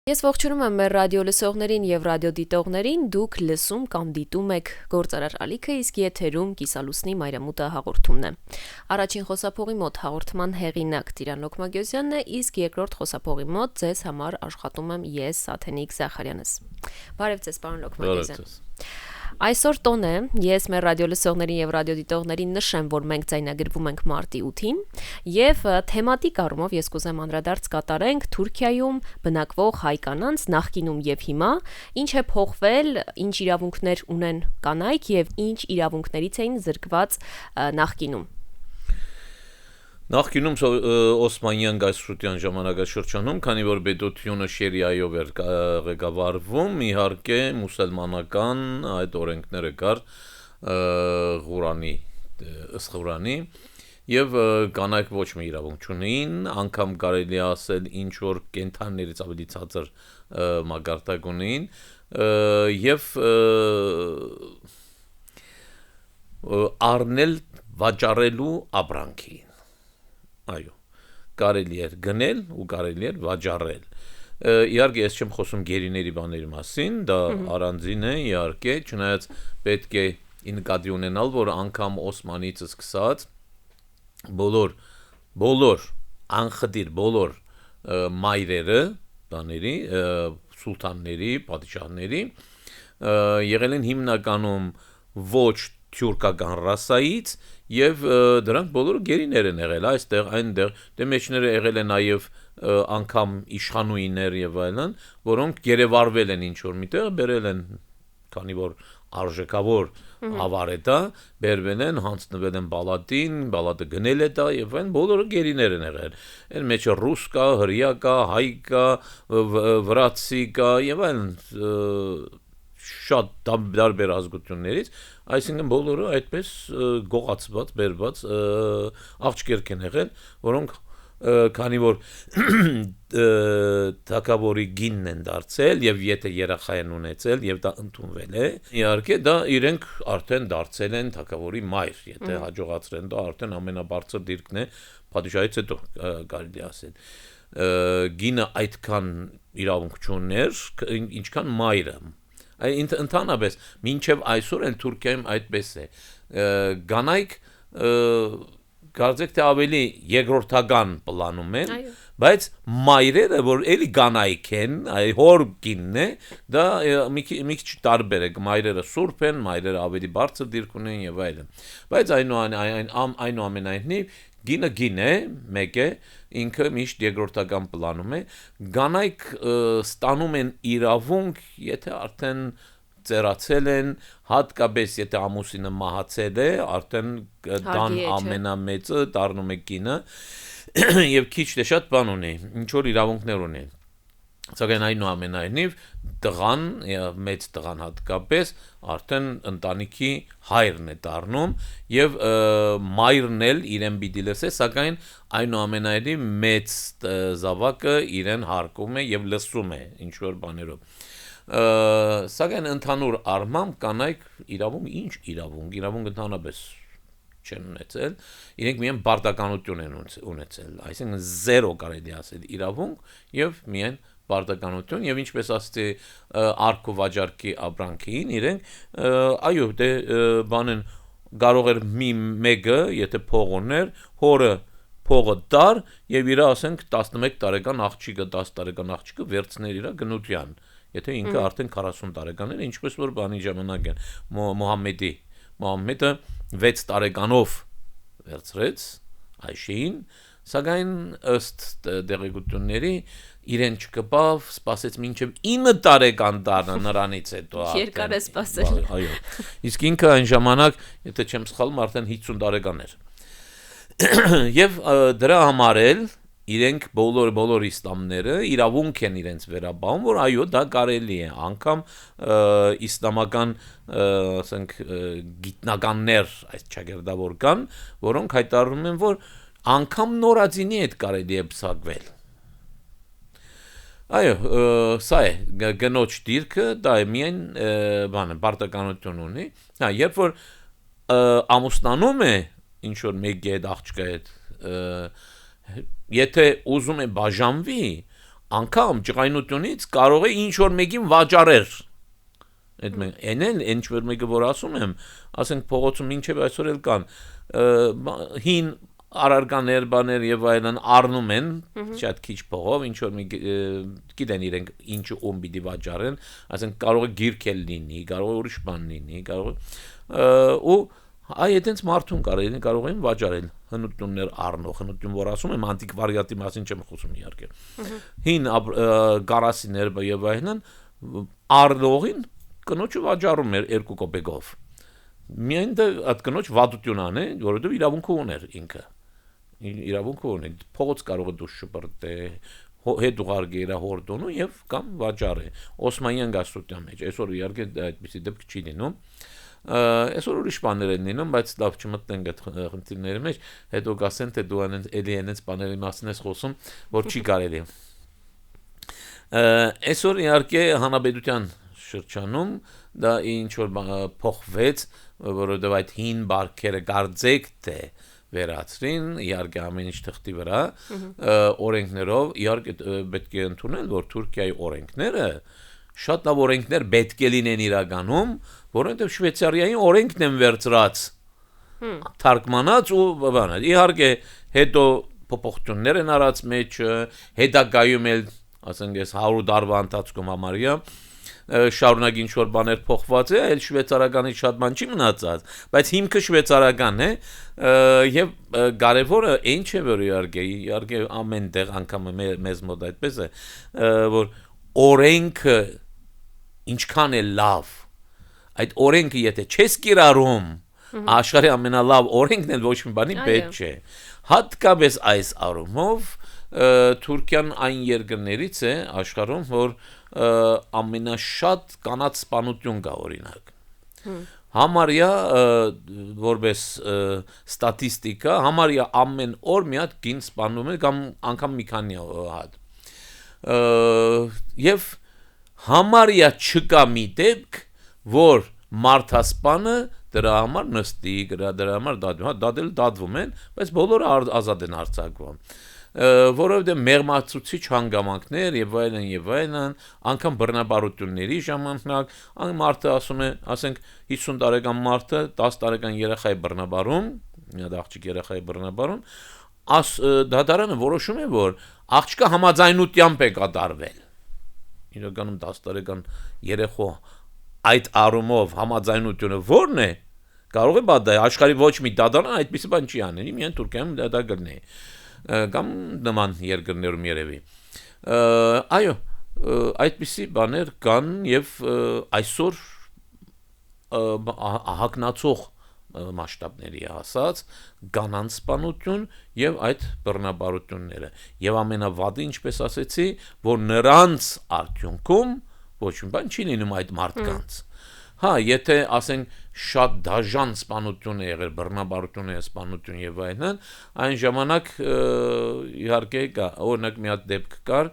Ես ողջունում եմ մեր ռադիո լսողներին եւ ռադիոդիտողներին, դուք լսում կամ դիտում եք Գործարար ալիքը, իսկ եթերում Կիսալուսնի մայրամուտը հաղորդումն է։ Առաջին խոսափողի մոտ հաղորդման հեղինակ Տիրան Լոկմագյոսյանն է, իսկ երկրորդ խոսափողի մոտ ձեզ համար աշխատում եմ ես, Աթենիկ Զախարյանս։ Բարև ձեզ, պարոն Լոկմագյոսյան։ Այսօր տոն է, ես մեր ռադիո լսողներին եւ ռադիոդիտողներին նշեմ, որ մենք ձայնագրվում ենք մարտի 8-ին եւ թեմատիկ առումով ես կուզեմ անդրադարձ կատարենք Թուրքիայում բնակվող հայ կանանց նախկինում եւ հիմա, ինչ է փոխվել, ինչ իրավունքներ ունեն կանայք եւ ինչ իրավունքներից էին զրկված նախկինում։ Նախկինում Օսմանյան գայսրության ժամանակաշրջանում, քանի որ պետությունը շերիայով էր ղեկավարվում, իհարկե մուսուլմանական այդ օրենքները կար Ղուրանի եւ կանայք ոչ մի իրավունք չունեին, անգամ կարելի ասել ինչ որ կենթանիներից ավելի ցածր մակարդակ ունեին եւ առնել վաճառելու ապրանքի Այո, կարելի էր գնել ու կարելի էր վաճառել։ Իհարկե ես չեմ խոսում գերիների բաների մասին, դա առանձին է, իհարկե, չնայած պետք է նկատի ունենալ, որ անգամ Օսմանից սկսած բոլոր անխտիր բոլոր մայրերը, բաների, սուլթանների, պատիշահների եղել են հիմնականում ոչ թյուրքական ռասայից եւ դրանք բոլորը գերիներ են եղել այստեղ այնտեղ դե մեջները եղել են նաեւ անգամ իշխանուիներ եւ այլն որոնք գերեվարվել են ինչ որ միտեղ բերել են քանի որ արժեքավոր ավար է դա բերվել են հանձնվել են բալատին բալատը գնել է դա եւ այն բոլորը գերիներ են եղել այն մեջը ռուս կա հրյա կա հայ կա վրացի կա եւ այլն շատ դարբեր ազգություններից այսինքն բոլորը այդպես գողացված բերված աղջիկներ են եղել որոնք քանի որ թակավորի գինն են դարձել եւ եթե երախա են ունեցել եւ դա ընդունվել է իհարկե դա իրենք արդեն դարձել են թակավորի մայր եթե հաջողացրեն դա արդեն ամենաբարձր դիրքն է падիշահից հետո կարելի ասել գինը այդքան իրավունք չուներ ինչքան մայրը Ընդհանրապես, մինչև այսօր են Թուրքիայում այդպես է կանայք կարծեք թե ավելի երկրորդական պլանում են բայց մայրերը որ էլի կանայք են հոր կինն է դա մի քիչ տարբեր է մայրերը սուրբ են մայրերը ավելի բարձր դիրք ունեն եւ այլն բայց այնուամենայնիվ գինը է մեկ է ինքը միշտ երկրորդական պլանում է կանայք ստանում են իրավունք եթե արդեն ծերացել են հատկապես եթե ամուսինը մահացել է արդեն դան ամենամեծը դառնում է կինը եւ քիչ թե շատ բան ունի ինչ որ իրավունքներ ունի Սակայն այնուամենայնիվ տղան մեծ տղան հատկապես արդեն ընտանիքի հայրն է դառնում եւ մայրն էլ իրեն պիտի լսե սակայն այնուամենայնիվ մեծ զավակը իրեն հարգում է եւ լսում է ինչ որ բաներով սակայն ընդհանուր առմամբ կանայք իրավունք ընդհանրապես չեն ունեցել իրենք միայն բարտականություն են ունեցել այսինքն 0 կարելի ասել իրավունք եւ միայն բարտականություն եւ ինչպես ասացի արք ու վաճառքի ապրանքին իրենք այո դե բանեն կարող էր մեկը եթե փող ուներ հորը փողը դար եւ իրա ասենք 11 տարեկան աղջիկը 10 տարեկան աղջիկը վերցներ իրա գնության եթե ինքը արդեն 40 տարեկան էր ինչպես որ բանի ժամանակ են Մոհամմեդը 6 տարեկանով վերցրեց Այշեին սակայն ըստ դեղեցությունների իրեն չկպավ սпасեց մինչև 9 տարեկան դառնա նրանից հետո երկար է սпасել այո իսկ ինքը այն ժամանակ եթե չեմ սխալվում արդեն 50 տարեկան էր եւ դրա համար էլ իրենք բոլոր իսլամները իրավունք են իրենց վերաբերում որ այո դա կարելի է անգամ իսլամական ասենք գիտնականներ այս ճագերդավոր կան որոնք հայտարարում են որ անգամ նորածինի հետ կարելի է փսակվել այո սա է գնոջ դիրքը դա է միայն բանը բարտականություն ունի հա երբ որ ամուսնանում է ինչ որ մեկի հետ աղջկա հետ Եթե ուզում է բաժանվի, անգամ ջղայնությունից կարող է ինչ որ մեկին վաճառել։ Այդ մեն ինչ որ մեկը որ ասում եմ, ասենք փողոցում ինչև այսօր էլ կան հին արարկաներ բաներ եւ այլն առնում են շատ քիչ փողով ինչ որ մի գիտեն իրենք ինչ ում պիտի վաճառեն, ասենք կարող է գիրքել լինի, կարող է ուրիշ բան լինի, կարող է ու այդտենց մարդուն կարող են վաճառել հնություններ առնող, հնություն որ ասում եմ անտիկվարիատի մասին չեմ խոսում իհարկե։ Հին գարասիներ եւ այլն առնողին կնոջը վաճառում էր 2 կոպեկով։ Միայն դա այդ կնոջ վատությունն է, որովհետեւ իրավունք ուներ ինքը։ Իրավունք ունի, փողոց կարող է դուշ շպրտե, հետ ուղարկի իր հորդոնու եւ կամ վաճառի։ Օսմանյան գաստրության մեջ այսօր իհարկե այդպեսի դեպք չի լինում։ Այսօր ուրիշ բաներ են լինում, բայց լավ չմտնենք այդ խնդիրների մեջ, հետո կասեն թե դու էլի այնց բաների մասին ես խոսում, որ չի կարելի։ Այսօր իհարկե հանրապետության շրջանում դա ինչ որ փոխվեց, որովհետեւ այդ հին բարքերը գարձեք թե վերացրին, իհարկե ամեն ինչ թղթի վրա, օրենքներով, իհարկե պետք է ընդունել, որ Թուրքիայի օրենքները շատ լավ օրենքներ պետք է լինեն իրականում, որովհետև Շվեյցարիայի օրենքն են վերցրած, թարգմանած ու բանը, իհարկե հետո փոփոխություններ են արած մեջը, հետագայում էլ, ասենք ես 100 տարվա ընթացքում համարյա շարունակ ինչ որ բաներ փոխված է, այլ շվեյցարականի շատ բան չի մնացած, բայց հիմքը շվեյցարական է եւ կարևորը ինչ է որ իհարկե ամեն տեղ անգամ մեզ մոտ այդպես է որ օրենքը ինչքան է լավ այդ օրենքը եթե չես կիրառում աշխարհի ամենալավ օրենքն էլ ոչ մի բանի պետք չէ հատկապես այս առումով Թուրքիան այն երկրներից է աշխարհում, որ ամենաշատ կանանց սպանություն կա օրինակ։ Համարյա որպես ստատիստիկա, համարյա ամեն օր մի հատ կին սպանում է կամ անգամ մի քանի հատ։ Եվ համարյա չկա մի դեպք, որ մարդասպանը դրա համար նստի, դրա համար դատվում են, բայց բոլորը ազատ են արձակվում։ Որովհետև մեղմացուցիչ հանգամանքներ եւ այլն, անգամ բռնաբարությունների ժամանակ, մարդը ասում է, ասենք 50 տարեկան մարդը 10 տարեկան երեխա է բռնաբարում, մի հատ աղջիկ երեխա է բռնաբարում, դատարանը որոշում է, որ աղջիկը համաձայնությամբ է կատարվել։ Իրականում 10 տարեկան երեխա այդ առումով համաձայնությունը ո՞րն է։ Կարող է բադայ աշխարհի ոչ մի դատարան այդպիսի բան չի անենի, միայն Թուրքիայում դա կգնի։ Կամ նման երկրներում երևի այո այդպիսի բաներ կան եւ այսօր հագնացող մասշտաբների հասած կանանց սպանություն եւ այդ բռնաբարությունները եւ ամենավատը ինչպես ասեցի որ նրանց արդյունքում ոչ մի բան չի լինում այդ մարդկանց Հա, եթե ասենք շատ դաժան սպանություն է եղել, բռնաբարություն է սպանություն եւ այլն, այն ժամանակ իհարկե կա, օրինակ մի հատ դեպք կար,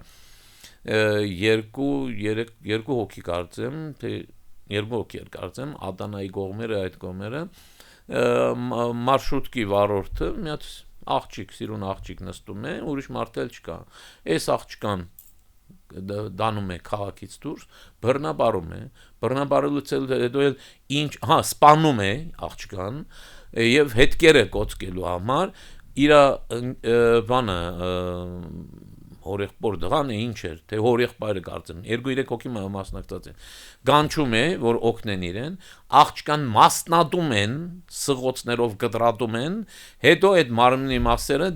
երկու հոգի կարծեմ, թե երկու հոգի էր կարծեմ, Ադանայի կողմերը, այդ կողմերը, մարշրուտկի վարորդը մի հատ աղջիկ, սիրուն աղջիկ նստում է, ուրիշ մարդ էլ չկա։ Այս աղջկան դանում է քաղաքից դուրս, բռնաբարելուց հետո ինչ, սպանում է աղջկան եւ հետքերը կոծկելու համար իր բանը հորեղբոր դղան է ինչ էր, թե հորեղբայրը կարծեմ, 2-3 հոգի մասնակցած են։ Գանչում է, որ օգնեն իրեն, աղջկան մասնատում են, սղոցներով գտրատում են, հետո այդ մարմնի մասերը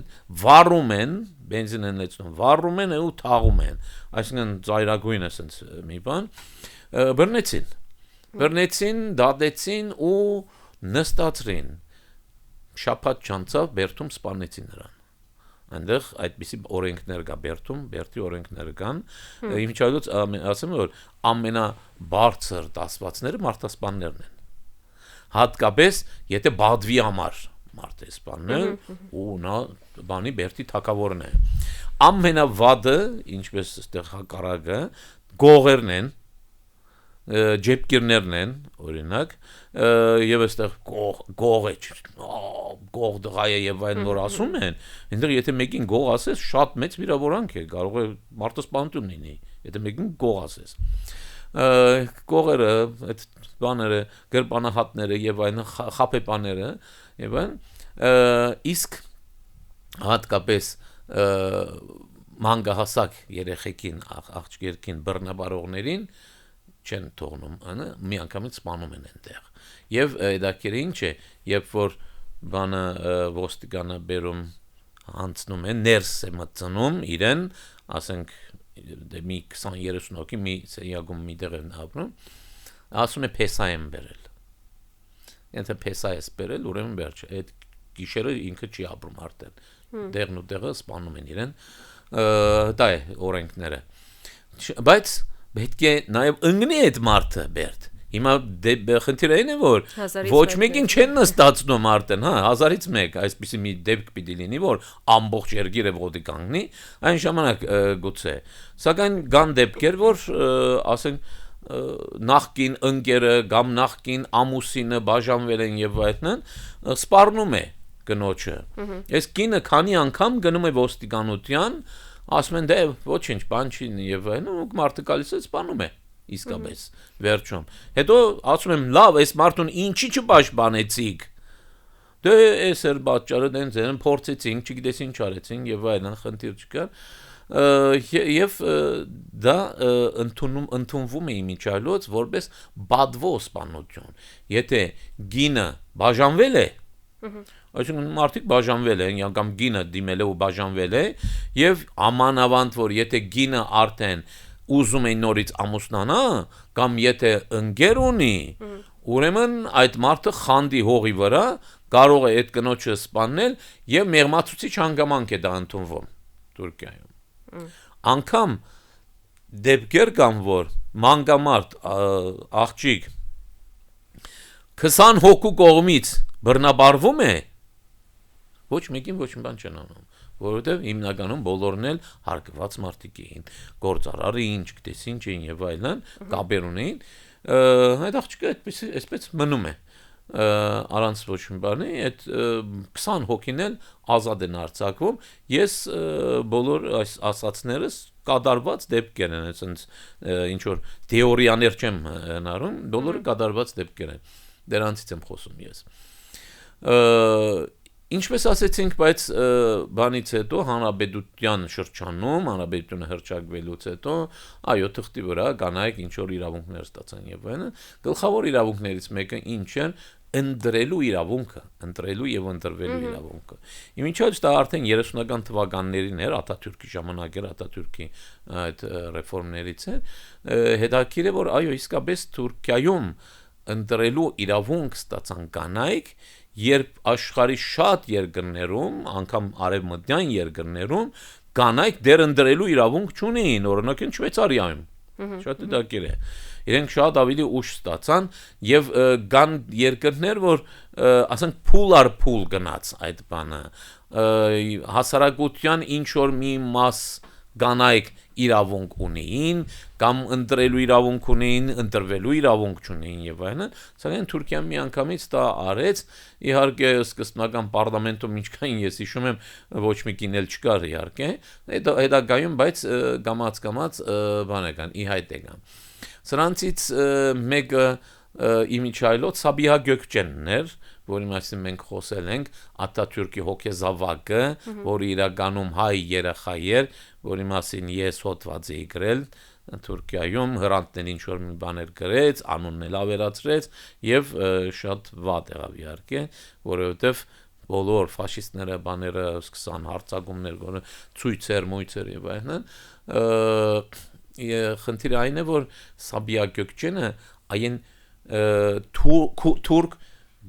վառում են, բենզին են լեցնում, վառում են ու թաղում են։ Այսինքն ծայրագույն է sense մի բան, բռնեցին, դատեցին ու նստացրին։ Շաբաթ չանցավ Բերդում սպանեցին նրան։ Այնտեղ այդպիսի օրենքներ կա Բերդի օրենքներ կան, իմիջիայլոց ասեմ որ ամենաբարձր դասվածները մարդասպաններն են։ Հատկապես եթե բադվի համար մարդ է սպանել ու նա բանի Բերդի թակավորն է։ Ամենավատը, ինչպես այդտեղ հակառակը, գողերն են, ջեպկիրներն են, օրինակ, եւ այստեղ գող է, գող դղա է եւ այլն որ ասում են, այնտեղ եթե մեկին գող ասես, շատ մեծ վիրավորանք է, կարող է մարդը սպանություն լինի, եթե մեկին գող ասես։ Գողերը, այդ բաները, գրպանահատները եւ այլն խապեպաները եւ այլն, իսկ հատկապես մանկահասակ երեխեքին, աղջիկերքին, բռնաբարողներին չեն թողնում, միանգամից սպանում են այնտեղ։ Եվ դա ինչ է, երբ որ բանը ոստիկանը բերում անցնում է, ներս է մտցնում իրեն, ասենք մի 20-30 հոգի մի սենյակում մի տեղ են ապրում, ասում է փեսա եմ բերել։ Եթե փեսա ես բերել, ուրեմն վերջ, այդ գիշերը ինքը չի ապրում արդեն։ Տեղն ու տեղը սպանում են իրեն։ Դա է օրենքները։ Բայց պետք է նաև ընկնի այդ մարդը բերդ։ Հիմա խնդիրը այն է, որ ոչ մեկին չեն նստացնում արդեն, հա, 1000-ից 1, այսպեսի մի դեպք պիտի լինի, որ ամբողջ երկիրը ոտի կանգնի, այն ժամանակ գուցե։ Սակայն կան դեպքեր, որ ասենք նախկին ընկերը կամ նախկին ամուսինը բաժանվել են եւ այլն, սպառնում է կնոջը։ Այս կինը քանի անգամ գնում է ոստիկանության, ասում են դե ոչինչ, բան չի եւ այլն, ու մարդը գալիս է սպանում է իսկապես վերջում։ Հետո ասում եմ, լավ, այս մարդուն ինչի չպաշտպանեցիք։ Դե այս էր պատճառը, դեն փորձեցինք, չգիտես ինչ արեցին եւ այլն, խնդիր չկա։ Եվ դա ընդունվում է իմիջիալոց որպես բադվո սպանություն։ Եթե գինը բաժանվել է, այսինքն մարդիկ բաժանվել են, կամ գինը դիմել է ու բաժանվել է, եւ ամանավանդ որ եթե գինը արդեն ուզում է նորից ամուսնանա, կամ եթե ընկեր ունի, ուրեմն այդ մարդը խանդի հողի վրա կարող է այդ կնոջը սպանել եւ մեղմացուցիչ հանգամանք է դա ընդունվում Թուրքիայում։ Անկամ դեպքեր կան, որ մանկամարդ աղջիկ 20 հոգու կողմից բռնաբարվում է, ոչ մեկին ոչ մի բան չեն անում, որովհետև հիմնականում բոլորն էլ հարգված մարդիկ էին, գործարար էին, չգիտես ինչ էին եւ այլն, կապեր ունեին, այդ աղջիկը այսպես մնում է, առանց ոչ մի բանի, այդ 20 հոգին էլ ազատ են արձակվում, ես բոլոր այս ասացներս կատարված դեպքեր են, այսինքն ինչ որ թեորիաներ չեմ հնարում, բոլորը կատարված դեպքեր են, դրանցից եմ խոսում ես։ Ինչպես ասեցինք, բայց բանից հետո հանրապետության շրջանում, հանրապետությունը հռչակվելուց հետո, այո, թղթի վրա կանայք ինչ որ իրավունքներ ստացան եւ այլն, գլխավոր իրավունքներից մեկը ինչ է, ընտրելու իրավունքը, ընտրելու եւ ընտրվելու իրավունքը։ Իմիջիայլոց դա արդեն 30-ական թվականներին էր, Աթաթուրքի ժամանակ էր, Աթաթուրքի այդ ռեֆորմներից էր, հետաքրքիր է, որ այո, իսկապես Թուրքիայում ընտրելու իրավունք ստացան կանայք, երբ աշխարհի շատ երկրներում, անգամ արևմտյան երկրներում, կանայք դեռ ընտրելու իրավունք չունեին, օրինակ Շվեյցարիայում։ Շատ հետաքրքիր է։ Իրենք շատ ավելի ուշ ստացան եւ կան երկրներ, որ ասենք փուլ առ փուլ գնաց այդ բանը։ Հասարակության ինչ որ մի մաս կանայք իրավունք ունեին, կամ ընտրելու իրավունք ունեին, ընտրվելու իրավունք չունեին եւ այլն, սակայն Թուրքիան միանգամից դա արեց, իհարկե սկզբնական պարլամենտում ինչքան ես հիշում եմ, ոչ մի կին էլ չկար իհարկե, հետագայում, բայց կամաց բան եկան, ի հայտ եկան։ Սրանցից մեկը իմիջիայլոց Սաբիհա Գոկչենն էր, որի մասին մենք խոսել ենք, Աթաթուրքի հոգեզավակը, որը իրականում հայ երեխա էր, որի մասին ես հոդված էի գրել Թուրքիայում, հրանտներ ինչ որ մի բաներ գրեց, անունն էլ ավերացրեց եւ շատ վատ եղավ իհարկե, որովհետեւ բոլոր ֆաշիստները բաները սկսան հարձակումներ, որը ցույցեր, մույցեր եւ այլն, խնդիրը այն է, որ Սաբիհա Գոկչենը այն թուրք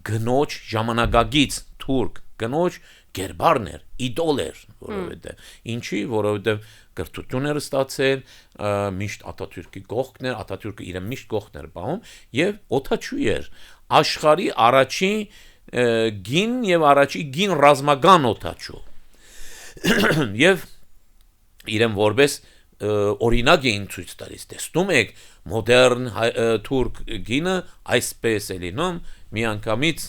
գնոջ ժամանակագից թուրք գնոջ գերբարն էր, իդոլ էր, որովհետև ինչի, որովհետև կրթություն էր ստացել, միշտ Աթաթուրքի կողքն էր, Աթաթուրքը իրեն միշտ կողքն էր բաղում եւ օդաչու էր, աշխարհի առաջին գին եւ առաջին գին ռազմական օդաչու եւ իրեն որպես օրինակ էին ցույց տալիս, տեսնում եք, մոդեռն թուրք գինը այսպես է լինում, միանգամից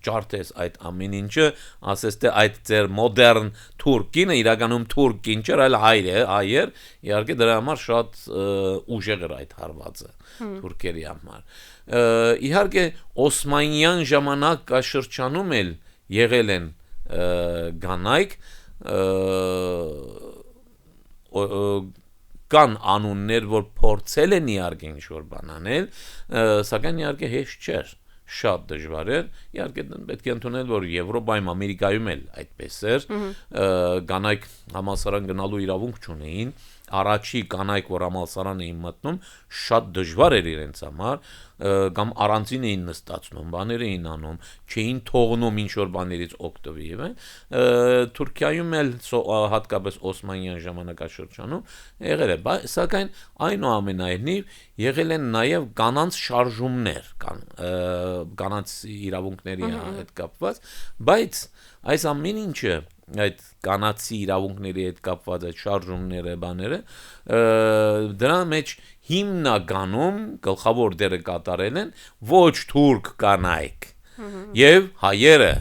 ջարդես այդ ամեն ինչը, ասես թե այդ ձեր մոդեռն թուրքինը իրականում թուրքին չէր, այլ հայեր, իհարկե դրա համար շատ ուժեղ էր այդ հարվածը թուրքերի համար։ Իհարկե Օսմանյան ժամանակաշրջանում էլ եղել են կանայք, կան անուններ, որ փորձել են իհարկե ինչ-որ բան անել, սակայն իհարկե հեշտ չէր, շատ դժվար էր, իհարկե պետք է ընդունել, որ Եվրոպայում, Ամերիկայում էլ այդպես էր, կանայք համալսարան գնալու իրավունք չունեին, առաջի կանայք, որ համալսարան էին մտնում, շատ դժվար էր իրենց համար, կամ առանձին էին նստացնում, բաներ էին անում, չէին թողնում ինչ-որ բաներից օգտվի, Թուրքիայում էլ հատկապես Օսմանյան ժամանակաշրջանում եղել է, սակայն այնուամենայնիվ եղել են նաև կանանց շարժումներ, կանանց իրավունքների հետ կապված, բայց այս ամեն ինչը այդ կանացի իրավունքների հետ կապված այդ շարժումները, բաները, դրա մեջ հիմնականում գլխավոր դերը կատարել են ոչ թուրք կանայք եւ հայերը,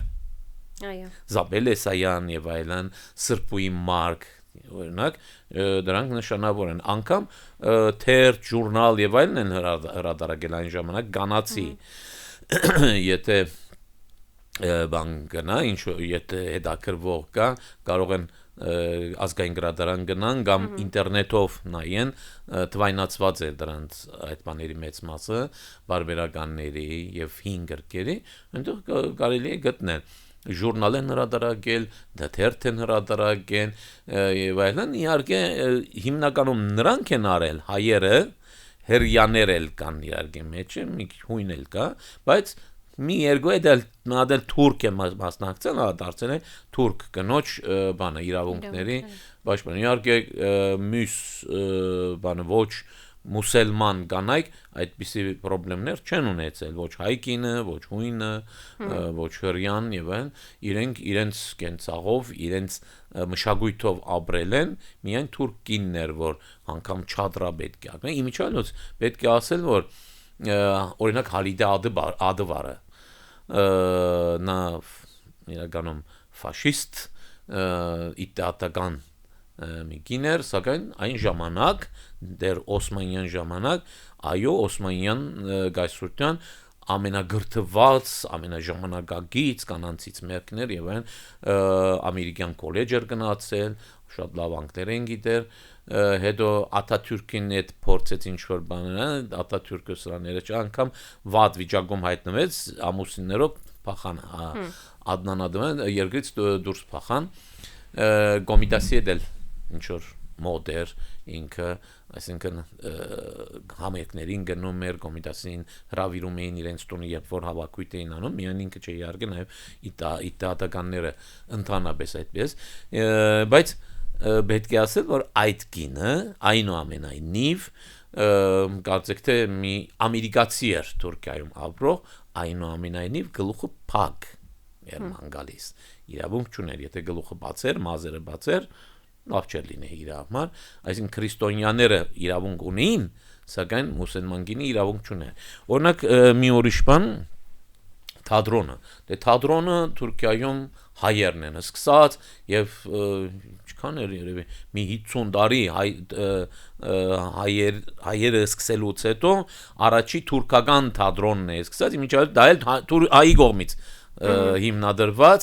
Զաբելեսայան եւ այլն, Սրբուի Մարկ, օրինակ, դրանք նշանավոր են, անգամ թերթ, ժուրնալ եւ այլն են հրատարակել այն ժամանակ կանացի, եթե բան գնա, եթե հետաքրվող կա, կարող են ազգային գրադարան գնան կամ ինտերնետով նայեն, թվայնացված է դրանց այդ բաների մեծ մասը, բարբերականների եւ հին գրքերի, այնտեղ կարելի է գտնել, ժուրնալ են հրատարակել, թերթ են հրատարակել եւ այլն, իհարկե հիմնականում նրանք են արել հայերը, հերյաներ էլ կան իհարկե մեջը, մի հույն էլ կա, բայց մի երկու դել թուրք է մասնակցել, դարձել է թուրք կնոջ բանը իրավունքների պաշտպան։ Իհարկե մյուս բանը ոչ մուսուլման կանայք այդպիսի խնդիրներ չեն ունեցել, ոչ հայկինը, ոչ հույնը, ոչ հրյան եւ այլն, իրենց կենցաղով, իրենց մշակույթով ապրել են, միայն թուրք կիններ, որ անգամ չադրա պետք է ակնեն, իմիջիալոց պետք է ասել, որ օրինակ Հալիդե Ադվարը նա իրականում ֆաշիստ իտալական մի կիներ, սակայն այն ժամանակ դեռ Օսմանյան ժամանակ, այո, Օսմանյան գայսրության ամենագրթված, ամենաժամանակագից կանանցից մեկներ եւ այն ամերիկյան կոլեջ էր գնացել, շատ լավ անգլերեն գիտեր, հետո Աթաթյուրքին հետ փորձեց ինչ-որ բաներ, Աթաթյուրքը սրաները անգամ վատ վիճակում հայտնվեց, ամուսիններով փախան, Ադնան երկրից դուրս փախան, Գոմիդասի հետ էլ ինչ-որ մոդեր ինքը, այսինքն համերգներին գնում էր, Գոմիդասին հրավիրում էին իրենց տունը, երբ որ հավաքույթ էին անում, միայն ինքը չէ իհարկե նաև իտալականները ընդհանրապես այդպես, բայց պետք է ասել, որ այդ կինը այնուամենայնիվ կարծեք թե մի ամերիկացի էր Թուրքիայում ապրող, այնուամենայնիվ գլուխը փակ էր ման գալիս, իրավունք չուներ, եթե գլուխը բացեր, մազերը բացեր, լավ չէր լիներ իր համար, այսինքն քրիստոնյաները իրավունք ունեին, սակայն մուսուլման կինը իրավունք չուներ։ Օրինակ մի ուրիշ բան թատրոնը, թատրոնը Թուրքիայում հայերն են սկսած եւ ինչքան էր երևի մի 50 տարի հայերը սկսելուց հետո առաջի թուրքական թատրոնն է սկսած, իմիջիայել դա էլ հայի կողմից հիմնադրված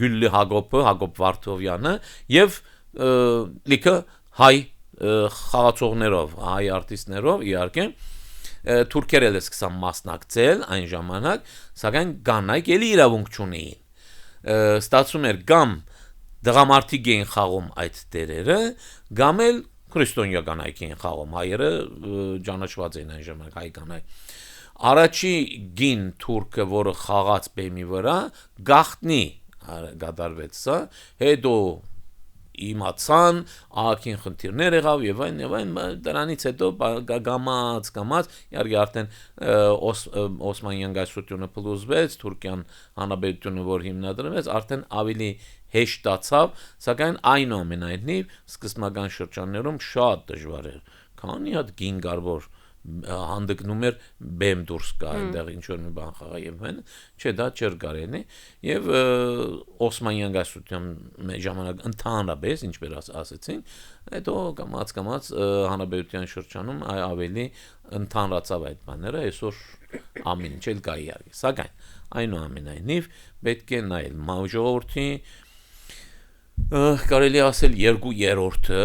Գյուլլի Հակոբ Վարդովյանը եւ լիքը հայ խաղացողներով, հայ արտիստներով իհարկե թուրքերը էլ սկսան մասնակցել այն ժամանակ, սակայն կանայք էլի իրավունք չունեին։ Ստացվում էր կամ դղամարդիկ էին խաղում այդ դերերը, կամ էլ քրիստոնյա կանայք էին խաղում, հայերը ճանաչված էին այն ժամանակ հայ կանայք։ Առաջի գին թուրքը, որը խաղաց բեմի վրա, գախտնի գդարվեց սա, հետո իմացան, ահագին խնդիրներ եղավ եւ այն դրանից հետո գամած, իհարկե արդեն Օսմանյան գայսրությունը փլուզվեց, Թուրքիան հանրապետությունը որ հիմնադրվեց, արդեն ավելի հեշտացավ, սակայն այնուամենայնիվ սկզբնական շրջաններում շատ դժվար էր։ Քանի հատ գին կար որ հանդգնում էր բեմ դուրս գա այնտեղ ինչ որ մի բան խաղա եւ այն չէ դա չէր կարելի եւ Օսմանյան գասության ժամանակ ընդհանրապես ինչպես ասեցին հետո կամած հանրապետության շրջանում ավելի ընդհանրացավ այդ բաները այսօր ամեն ինչ էլ գա իհարկե սակայն այնուամենայնիվ պետք է նայել ժողովրդի կարելի ասել 2/3-ը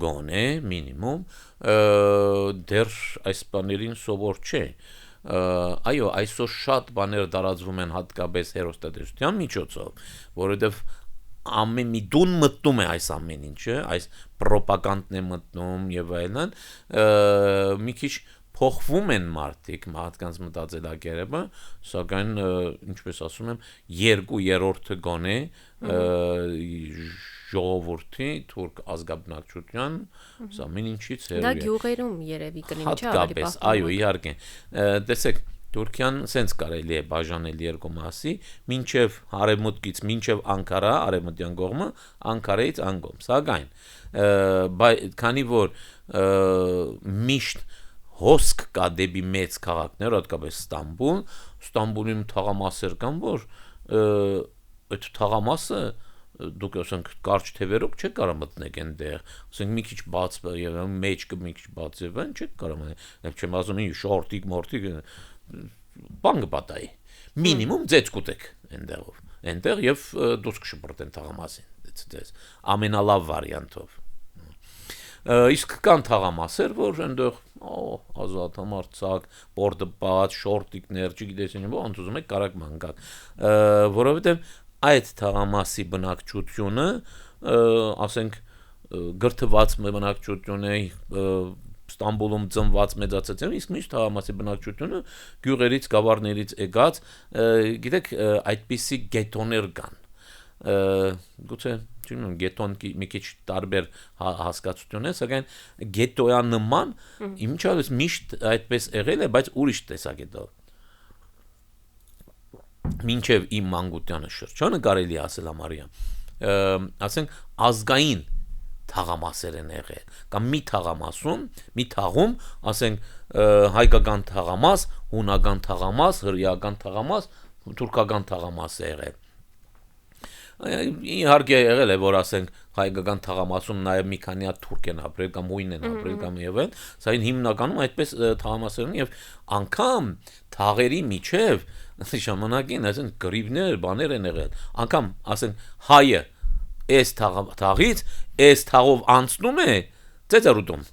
գոնե մինիմում դեռ այս բաներին սովոր չէ այո այսօր շատ բաներ դարածվում են հատկապես հեռուստատեսության միջոցով որովհետև ամեն մի դուն մտնում է այս ամեն ինչը այս ռոպագանդն է մտնում եւ այլն մի քիչ փոխվում են մարդիկ մարդկանց մտածելակերպը սակայն ինչպես ասում եմ 2/3-ը գոնե ժողովրդի թուրք ազգաբնակչության ամեն ինչից դա գյուղերում երևի կլինի չէ հատկապես այո իհարկե տեսեք Թուրքիան սենց կարելի է բաժանել երկու մասի մինչև արևմուտքից մինչև Անկարա արևմտյան կողմը Անկարայից անգամ սակայն քանի որ միշտ հոսք կա դեպի մեծ քաղաքներ հատկապես Ստամբուլում թաղամասեր կան որ այդ թաղամասը դուք ասենք կարճ թևերով չեք կարող մտնեք այնտեղ ասենք մի քիչ բաց եւ մեջքը մի քիչ բաց եւ այն չեք կարող եւ չեմ ասում ինչ շորտիկ մորտիկ բան կպատայի մինիմում ձեծ կուտեք այնտեղ եւ դուրս կշպրտեն թաղամասին դες ամենալավ վարիանտով իսկ կան թաղամասեր որ այնտեղ ազատամարտիկ պորտը բաց շորտիկներ չգիտես ինչ ոնց ուզում եք կարակ մանգակ որովհետեւ այդ թաղամասի բնակչությունը ասենք գրթված բնակչություն է Ստամբուլում ծնված մեծացած իսկ միշտ թաղամասի բնակչությունը գյուղերից գավառներից եկած գիտեք այդպիսի գետոներ կան գուցե չունեմ գետոն մի քիչ տարբեր հասկացություն է սակայն գետոյան նման իմիջիայլոց միշտ այդպես եղել է բայց ուրիշ տեսակետով մինչև իմ մանկությանը շրջանը կարելի ասել համարյա ասենք ազգային թաղամասեր են եղել կամ մի թաղամասում մի թաղում ասենք հայկական թաղամաս հունական թաղամաս հրեական թաղամաս թուրքական թաղամաս է եղել իհարկե եղել է որ ասենք հայկական թաղամասում նաև մի քանի հատ թուրք են ապրել կամ հույն են ապրել կամ եւ այլն սակայն հիմնականում այդպես թաղամասեր են եւ անգամ թաղերի միջև ժամանակին ասենք գրիվներ բաներ են եղել անգամ ասենք հայը այս թաղից այս թաղով անցնում է ծեծարուտում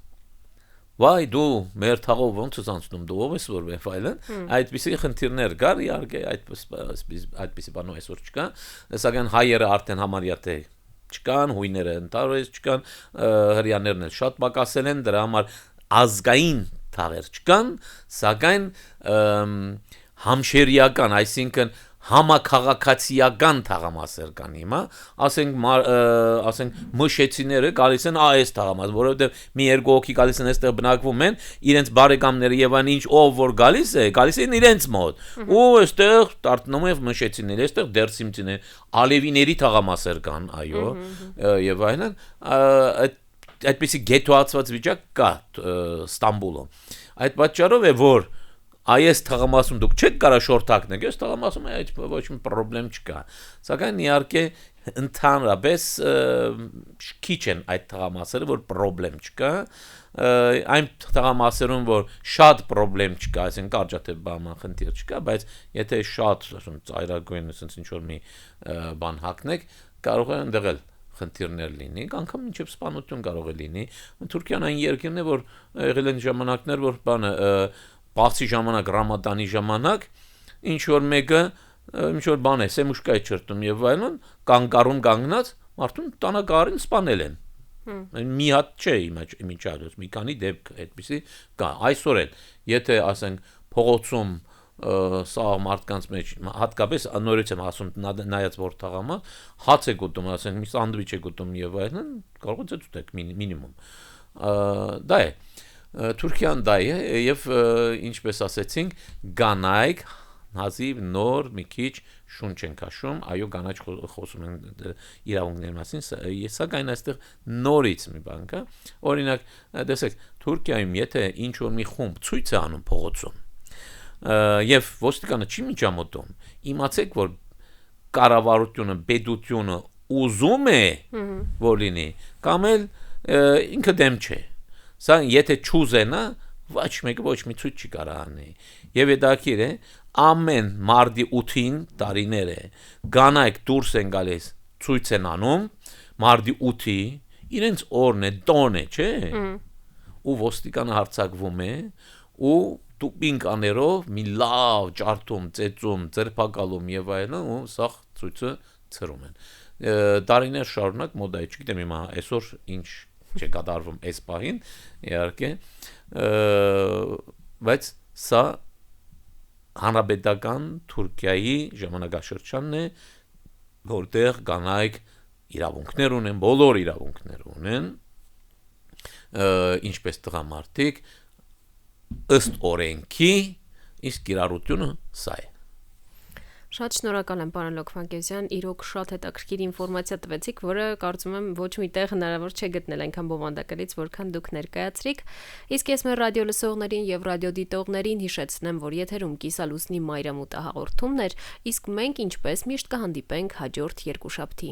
վայ դու մեր թաղով ոնց ես անցնում դու ով ես որ այլն այդպիսի խնդիրներ կար իհարկե այդպիսի բանով այսօր չկա սակայն հայերը արդեն համարյա թե չկան հույները ընդառաջ չկան հрьяաներն էլ շատ պակասել են դրա համար ազգային թաղեր չկան սակայն համշերիական այսինքն համակաղակացիական թաղամասեր կան հիմա ասենք մշեցիները գալիս են այս թաղամաս որովհետև մի երկու հոգի գալիս են այստեղ բնակվում են իրենց բարեկամները եւ այն ինչ ով որ գալիս են իրենց մոտ ու այստեղ տարտնում են մշեցիները այստեղ դերսիմցիներ ալևիների թաղամասեր կան այո եւ այլն այդպիսի գետոացված վիճակ կա Ստամբուլում այդ պատճառով է որ այս թաղամասում դուք չեք կարող շորթակնեք, այս թաղամասում այդ ոչ մի խնդրեմ չկա։ Սակայն իհարկե ընդհանրապես քիչ են այդ թաղամասերը, որ խնդրեմ չկա, այն թաղամասերում որ շատ խնդրեմ չկա, այսինքն կարճատև բան խնդիր չկա, բայց եթե շատ ծայրագույն ասենց ինչ որ մի բան հակնեք, կարող է ընդեղել խնդիրներ լինի, անգամ մինչև սպանություն կարող է լինի։ Թուրքիան այն երկիրն է, որ եղել են ժամանակներ, որ բանը Պարսի ժամանակ, Ռամադանի ժամանակ ինչ որ մեկը ինչ որ բան է, սեմուշկա է չրտում եւ այլն, կանգառում կանգնած մարդուն տանագարին սպանել են։ Մի հատ չէ իմիջիայլոց, մի քանի դեպք այդպեսի կա։ Այսօր էլ, եթե ասենք փողոցում սա մարդկանց մեջ հատկապես նորից եմ ասում նայած որ թաղամա հաց է գոտում, ասենք մի սանդվիչ է գոտում եւ այլն, կարող է ծուտեք մինիմում։ Դա է Թուրքիան դա է եւ ինչպես ասեցինք գանայք հազիվ նոր մի քիչ շունչ են քաշում, այո կանաչ խոսում են իրավունքների մասին, սակայն այստեղ նորից մի բան կա, օրինակ, տեսեք, Թուրքիայում եթե ինչ որ մի խումբ ցույց է անում փողոցում, եւ ոստիկանը չի միջամտում, իմացեք, որ կառավարությունը, պետությունը ուզում է, որ լինի, կամ էլ ինքը դեմ չէ, սա եթե չուզենա, ոչ մեկը ոչ մի ցույց չի կարող անի, եւ հետաքրքիր է, ամեն մարտի 8-ին տարիներ է, կանայք դուրս են գալիս, ցույց են անում, մարտի 8-ի, իրենց օրն է, տոն է, չէ, ու ոստիկանը հարձակվում է, ու տուպինկաներով մի լավ ջարդում, ծեծում, ձերբակալում եւ այլն, ու սա ցույցը ծրում են։ Տարիներ շարունակ մոդա է, չգիտեմ հիմա այսօր ինչ չէ կատարվում այս պահին, իհարկե, բայց սա հանրապետական Թուրքիայի ժամանակաշրջանն է, որտեղ կանայք իրավունքներ ունեն, բոլոր իրավունքներ ունեն, ինչպես տղամարդիկ, ըստ օրենքի, իսկ կիրառությունը սա է։ Շատ շնորհակալ եմ, պարոն Լոքվանկեսյան, իրոք շատ հետաքրքիր ինֆորմացիա տվեցիք, որը կարծում եմ ոչ մի տեղ հնարավոր չէ գտնել այնքան բովանդակալից, որքան դուք ներկայացրիք։ Իսկ ես մեր ռադիո լսողներին եւ ռադիո դիտողներին հիշեցնեմ, որ եթերում կիսալուսնի մայրամուտը հաղորդումն էր, իսկ մենք ինչպես միշտ կհանդիպենք հաջորդ երկուշաբթի։